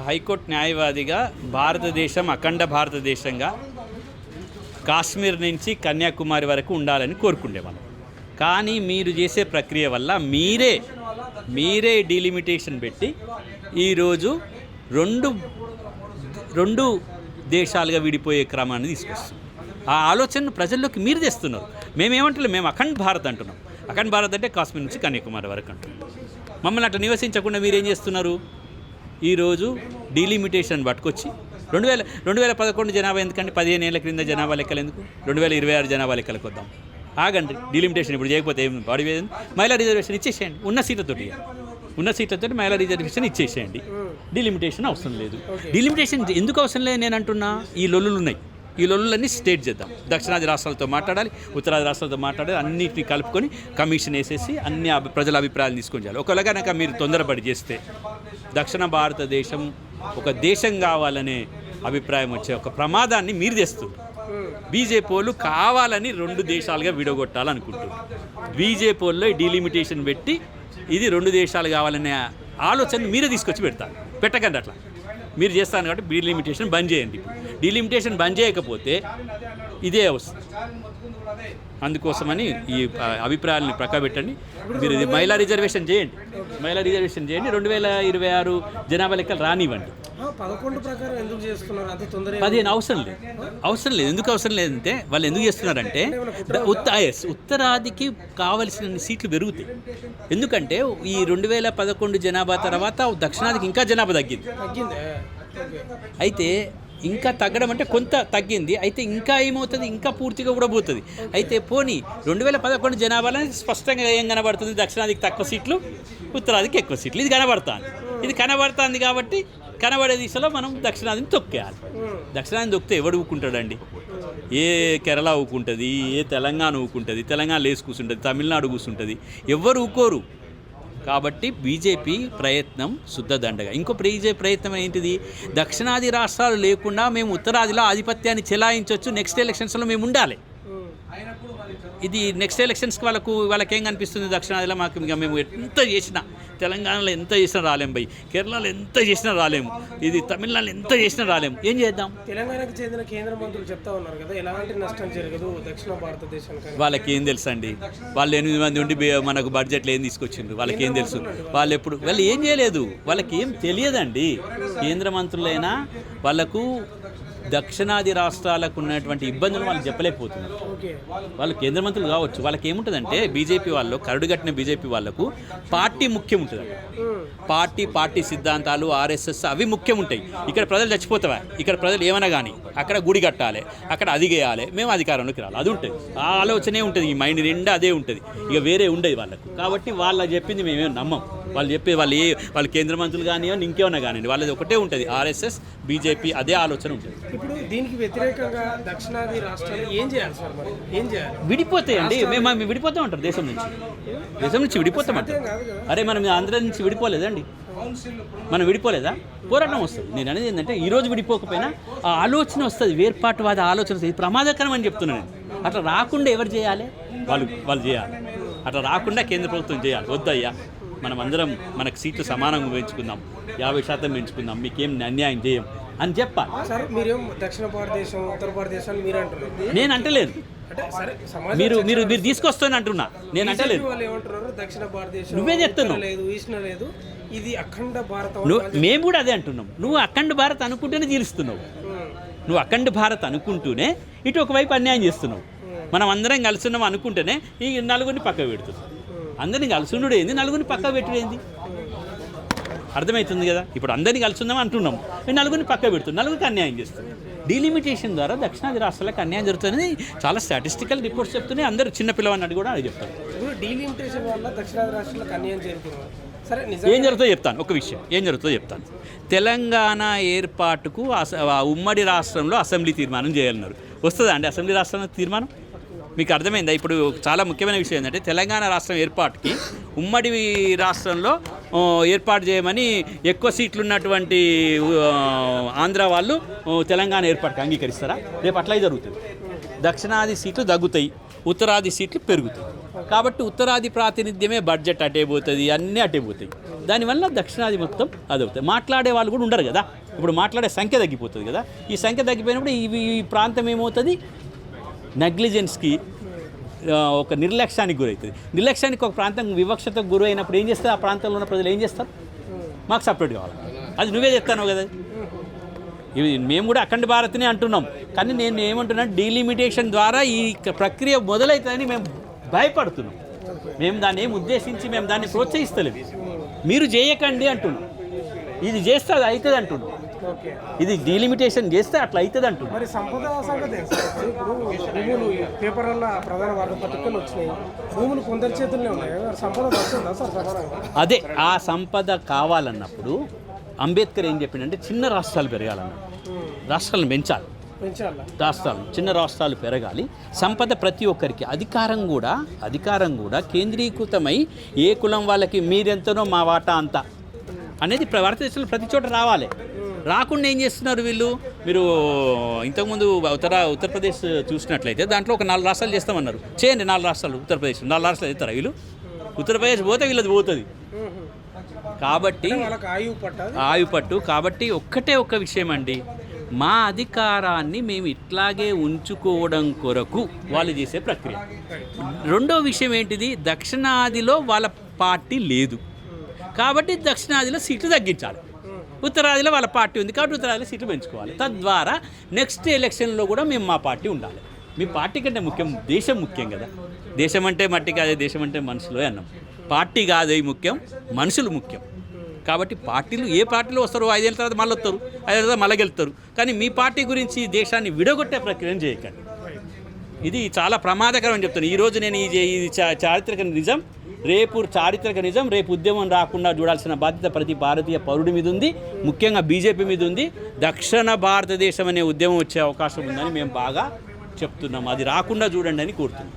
High court న్యాయవాదిగా భారతదేశం అఖండ భారతదేశంగా కాశ్మీర్ నుంచి కన్యాకుమారి వరకు ఉండాలని కోరుకుండేవాళ్ళం. కానీ మీరు చేసే ప్రక్రియ వల్ల మీరే డీలిమిటేషన్ పెట్టి ఈరోజు రెండు దేశాలుగా విడిపోయే క్రమాన్ని తీసుకొస్తుంది. ఆ ఆలోచనను ప్రజల్లోకి మీరు తెస్తున్నారు. మేమేమంటలేదు, మేము అఖండ్ భారత్ అంటున్నాం. అఖండ్ భారత్ అంటే కాశ్మీర్ నుంచి కన్యాకుమారి వరకు అంటున్నాం. మమ్మల్ని అట్లా నివసించకుండా మీరేం చేస్తున్నారు? ఈరోజు డీలిమిటేషన్ పట్టుకొచ్చి 2011 జనాభా ఎందుకండి? 15 ఏళ్ల క్రింద జనాభా లెక్కలు ఎందుకు? 2026 జనాభా లెక్కలకు వద్దాం. ఆగండి. డీలిమిటేషన్ ఇప్పుడు చేయకపోతే ఏం పడిపోయేది? మహిళా రిజర్వేషన్ ఇచ్చేసేయండి. ఉన్న సీట్లతో మహిళా రిజర్వేషన్ ఇచ్చేసేయండి. డీలిమిటేషన్ అవసరం లేదు. డీలిమిటేషన్ ఎందుకు అవసరం లేదు నేను అంటున్నా? ఈ లొల్లులు ఉన్నాయి. ఈ లొల్లులన్నీ స్టేట్ చేద్దాం. దక్షిణాది రాష్ట్రాలతో మాట్లాడాలి, ఉత్తరాది రాష్ట్రాలతో మాట్లాడాలి. అన్నిటిని కలుపుకొని కమిషన్ వేసేసి అన్ని ప్రజల అభిప్రాయాలు తీసుకొని చేయాలి. ఒకవేళ కనుక మీరు తొందరపడి చేస్తే దక్షిణ భారతదేశం ఒక దేశం కావాలనే అభిప్రాయం వచ్చే ఒక ప్రమాదాన్ని మీరు తెస్తున్నారు. బీజేపీ వాళ్ళు కావాలని 2 దేశాలుగా విడగొట్టాలనుకుంటున్నారు. బీజేపీ వాళ్ళు డీలిమిటేషన్ పెట్టి ఇది 2 దేశాలు కావాలనే ఆలోచన మీరే తీసుకొచ్చి పెట్టకండి. అట్లా మీరు చేస్తాను కాబట్టి డీలిమిటేషన్ బంద్ చేయండి. డీలిమిటేషన్ బంద్ చేయకపోతే ఇదే వస్తుంది. అందుకోసమని ఈ అభిప్రాయాలను ప్రక్కబెట్టండి. మీరు ఇది మహిళా రిజర్వేషన్ చేయండి. 2026 జనాభా లెక్కలు రానివ్వండి. 15 అవసరం లేదు. ఎందుకు అవసరం లేదంటే వాళ్ళు ఎందుకు చేస్తున్నారంటే ఉత్తరాదికి కావలసిన సీట్లు పెరుగుతాయి. ఎందుకంటే ఈ 2011 జనాభా తర్వాత దక్షిణాదికి ఇంకా జనాభా తగ్గింది. అయితే ఇంకా తగ్గడం అంటే కొంత తగ్గింది. అయితే ఇంకా ఏమవుతుంది? ఇంకా పూర్తిగా కూడా పోతుంది. అయితే పోనీ 2011 జనాభాలో స్పష్టంగా ఏం కనబడుతుంది? దక్షిణాదికి తక్కువ సీట్లు, ఉత్తరాదికి ఎక్కువ సీట్లు. ఇది కనబడుతుంది కాబట్టి కనబడే దిశలో మనం దక్షిణాదిని తొక్కేయాలి. దక్షిణాదిని తొక్కితే ఎవడు ఊకుంటాడండి? ఏ కేరళ ఊకుంటుంది, ఏ తెలంగాణ ఊకుంటుంది, తెలంగాణ లేసి కూర్చుంటుంది, తమిళనాడు కూర్చుంటుంది, ఎవ్వరు ఊకోరు. కాబట్టి బీజేపీ ప్రయత్నం శుద్ధ దండగా. ఇంకో బీజేపీ ప్రయత్నం ఏంటిది? దక్షిణాది రాష్ట్రాలు లేకుండా మేము ఉత్తరాదిలో ఆధిపత్యాన్ని చెలాయించవచ్చు, నెక్స్ట్ ఎలక్షన్స్లో మేము ఉండాలి. ఇది నెక్స్ట్ ఎలక్షన్స్కి వాళ్ళకి ఏం కనిపిస్తుంది? దక్షిణాదిలో మాకు ఇక మేము ఎంత చేసినా, తెలంగాణలో ఎంత చేసినా రాలేము, కేరళలో ఎంత చేసినా రాలేము, ఇది తమిళనాడులో ఎంత చేసినా రాలేము. ఏం చేద్దాం? తెలంగాణకు చెందిన కేంద్ర మంత్రులు చెప్తా ఉన్నారు కదా, ఎలాంటి నష్టం జరగదు దక్షిణ భారతదేశానికి. వాళ్ళకి ఏం తెలుసు అండి? వాళ్ళు 8 మంది ఉండి మనకు బడ్జెట్లో ఏం తీసుకొచ్చిండ్రు? వాళ్ళకి ఏం తెలుసు? వాళ్ళు ఏం చేయలేదు. వాళ్ళకి ఏం తెలియదండి. కేంద్ర మంత్రులైనా వాళ్ళకు దక్షిణాది రాష్ట్రాలకు ఉన్నటువంటి ఇబ్బందులు వాళ్ళు చెప్పలేకపోతున్నారు. వాళ్ళు కేంద్ర మంత్రులు కావచ్చు. వాళ్ళకి ఏముంటుందంటే బీజేపీ వాళ్ళు కరడుగట్టిన బీజేపీ వాళ్ళకు పార్టీ ముఖ్యం ఉంటుంది. పార్టీ సిద్ధాంతాలు, ఆర్ఎస్ఎస్ అవి ముఖ్యం ఉంటాయి. ఇక్కడ ప్రజలు చచ్చిపోతావా? ఇక్కడ ప్రజలు ఏమైనా కానీ అక్కడ గుడి కట్టాలి, అక్కడ అది చేయాలి, మేము అధికారంలోకి రావాలి, అది ఉంటుంది. ఆ ఆలోచనే ఉంటుంది. ఈ మైండ్ నిండా అదే ఉంటుంది. ఇక వేరే ఉండేది వాళ్ళకు. కాబట్టి వాళ్ళు చెప్పింది మేమేం నమ్మం. వాళ్ళు చెప్పేది వాళ్ళు కేంద్ర మంత్రులు కానివ్వండి, ఇంకేమన్నా కానివ్వండి, వాళ్ళది ఒకటే ఉంటుంది. ఆర్ఎస్ఎస్, బీజేపీ అదే ఆలోచన ఉంటుంది. ఇప్పుడు దీనికి వ్యతిరేకంగా దక్షిణాది రాష్ట్రాలు ఏం చేయాలి సార్? మరి ఏం చేయాలి? విడిపోతాయండి. మేము విడిపోతామంటారు. దేశం నుంచి విడిపోతామంటారు. అరే మనం ఆంధ్ర నుంచి విడిపోలేదండి, మనం విడిపోలేదా? పోరాటం వస్తుంది. నేను అనేది ఏంటంటే ఈరోజు విడిపోకపోయినా ఆ ఆలోచన వస్తుంది, వేర్పాటువాద ఆలోచన వస్తుంది. ఇది ప్రమాదకరం అని చెప్తున్నాను నేను. అట్లా రాకుండా ఎవరు చేయాలి? వాళ్ళు చేయాలి. అట్లా రాకుండా కేంద్ర ప్రభుత్వం చేయాలి. వద్దయ్యా, మనం అందరం మనకు సీట్లు సమానంగా పెంచుకుందాం, 50% పెంచుకుందాం, మీకేం అన్యాయం చేయం అని చెప్పాలి. సార్ మీరేం దక్షిణ భారతదేశం, ఉత్తర భారతదేశం మీరు అంటున్నారు. నేను అంటలేదు. మీరు తీసుకొస్తాను అంటున్నా. నేను అంటలేదు. దక్షిణ భారతదేశం నువ్వే చెప్తున్నావు. లేదు, ఇది అఖండ భారతం. మేము కూడా అదే అంటున్నాం. నువ్వు అఖండ భారత్ అనుకుంటూనే తీరుస్తున్నావు. నువ్వు అఖండ భారత్ అనుకుంటూనే ఇటు ఒకవైపు అన్యాయం చేస్తున్నావు. మనం అందరం కలుస్తున్నాం అనుకుంటేనే ఈ నలుగురిని పక్క పెడుతున్నాం. అందరినీ కలుసుండు ఏంది, నలుగురిని పక్క పెట్టుడు ఏంది? అర్థమవుతుంది కదా? ఇప్పుడు అందరినీ కలుసుందాం అంటున్నాం, నలుగురిని పక్క పెడుతున్నాం, నలుగురికి అన్యాయం చేస్తున్నాం. డీలిమిటేషన్ ద్వారా దక్షిణాది రాష్ట్రాలకు అన్యాయం జరుగుతుంది. చాలా స్టాటిస్టికల్ రిపోర్ట్స్ చెప్తున్నాయి. అందరూ చిన్న పిల్లవాడిని కూడా అది చెప్తారు. డీలిమిటేషన్ వల్ల దక్షిణాది రాష్ట్రాలకు అన్యాయం జరుగుతుంది. సరే, ఏం జరుగుతుందో చెప్తాను. ఒక విషయం ఏం జరుగుతుందో చెప్తాను. తెలంగాణ ఏర్పాటుకు ఉమ్మడి రాష్ట్రంలో అసెంబ్లీ తీర్మానం చేయాలన్నారు. వస్తుందా అండి అసెంబ్లీ రాష్ట్రంలో తీర్మానం? మీకు అర్థమైందా? ఇప్పుడు చాలా ముఖ్యమైన విషయం ఏంటంటే తెలంగాణ రాష్ట్రం ఏర్పాటుకి ఉమ్మడి రాష్ట్రంలో ఏర్పాటు చేయమని ఎక్కువ సీట్లు ఉన్నటువంటి ఆంధ్ర వాళ్ళు తెలంగాణ ఏర్పాటుకి అంగీకరిస్తారా? రేపు అట్లా జరుగుతుంది. దక్షిణాది సీట్లు తగ్గుతాయి, ఉత్తరాది సీట్లు పెరుగుతాయి. కాబట్టి ఉత్తరాది ప్రాతినిధ్యమే బడ్జెట్ అటే పోతుంది, అన్నీ అటే పోతాయి. దానివల్ల దక్షిణాది మొత్తం అదవుతుంది. మాట్లాడే వాళ్ళు కూడా ఉండరు కదా, ఇప్పుడు మాట్లాడే సంఖ్య తగ్గిపోతుంది కదా. ఈ సంఖ్య తగ్గిపోయినప్పుడు ఈ ప్రాంతం ఏమవుతుంది, నెగ్లిజెన్స్కి, ఒక నిర్లక్ష్యానికి గురవుతుంది. నిర్లక్ష్యానికి ఒక ప్రాంతం వివక్షతకు గురి అయినప్పుడు ఏం చేస్తారు, ఆ ప్రాంతంలో ఉన్న ప్రజలు ఏం చేస్తారు, మాకు సపరేట్ కావాలి. అది నువ్వే చెప్తాను కదా. ఇవి మేము కూడా అఖండ భారత్ని అంటున్నాం, కానీ నేను ఏమంటున్నాను, డీలిమిటేషన్ ద్వారా ఈ ప్రక్రియ మొదలవుతుందని మేము భయపడుతున్నాం. మేము దాన్ని ఏం ఉద్దేశించి మేము దాన్ని ప్రోత్సహిస్తలేము. మీరు చేయకండి అంటున్నాం, ఇది చేస్తే అది అవుతుంది అంటున్నాం. ఇది డీలిమిటేషన్ చేస్తే అట్లా అవుతుంది అంటున్నాం. మరి సంపద సంగతి ఇప్పుడు భూములు పేపర్ల ప్రధాన వార్తాపత్రికలు వచ్చినాయి, భూములు కొందరి చేతుల్లో ఉన్నాయి, సంపద వస్తుందా సార్ సమానంగా? అదే ఆ సంపద కావాలన్నప్పుడు అంబేద్కర్ ఏం చెప్పిండంటే చిన్న రాష్ట్రాలు పెరగాలన్నాడు. రాష్ట్రాలను పెంచాలి, చిన్న రాష్ట్రాలు పెరగాలి. సంపద ప్రతి ఒక్కరికి, అధికారం కూడా కేంద్రీకృతమై ఏ కులం వాళ్ళకి మీరెంతనో మా వాటా అంత అనేది భారతదేశంలో ప్రతి చోట రావాలి. రాకుండా ఏం చేస్తున్నారు వీళ్ళు, మీరు ఇంతకుముందు ఉత్తరప్రదేశ్ చూసినట్లయితే దాంట్లో ఒక 4 రాష్ట్రాలు చేస్తామన్నారు. చేయండి 4 రాష్ట్రాలు, ఉత్తరప్రదేశ్ 4 రాష్ట్రాలు చేస్తారా వీళ్ళు? ఉత్తరప్రదేశ్ పోతే వీళ్ళది పోతుంది. కాబట్టి ఆయుపట్టు. కాబట్టి ఒక్క విషయం అండి, మా అధికారాన్ని మేము ఇట్లాగే ఉంచుకోవడం కొరకు వాళ్ళు చేసే ప్రక్రియ. రెండో విషయం ఏంటిది, దక్షిణాదిలో వాళ్ళ పార్టీ లేదు కాబట్టి దక్షిణాదిలో సీట్లు తగ్గించాలి. ఉత్తరాదిలో వాళ్ళ పార్టీ ఉంది కాబట్టి ఉత్తరాదిలో సీట్లు పెంచుకోవాలి. తద్వారా నెక్స్ట్ ఎలక్షన్లో కూడా మేము మా పార్టీ ఉండాలి. మీ పార్టీ కంటే ముఖ్యం దేశం ముఖ్యం కదా. దేశం అంటే మట్టి కాదే, దేశం అంటే మనుషులు అన్నాం. పార్టీ కాదే ముఖ్యం, మనుషులు ముఖ్యం. కాబట్టి పార్టీలు ఏ పార్టీలో వస్తారో 5 ఏళ్ళ తర్వాత మళ్ళీ వస్తారు, 5 ఏళ్ళ తర్వాత మళ్ళీ గెలుస్తారు. కానీ మీ పార్టీ గురించి దేశాన్ని విడగొట్టే ప్రక్రియను చేయకండి. ఇది చాలా ప్రమాదకరం అని చెప్తాను. ఈరోజు నేను ఇది చారిత్రక నిజం, రేపు చారిత్రక నిజం, రేపు ఉద్యమం రాకుండా చూడాల్సిన బాధ్యత ప్రతి భారతీయ పౌరుడి మీద ఉంది, ముఖ్యంగా బీజేపీ మీద ఉంది. దక్షిణ భారతదేశం అనే ఉద్యమం వచ్చే అవకాశం ఉందని మేము బాగా చెప్తున్నాం. అది రాకుండా చూడండి అని కోరుతున్నాం.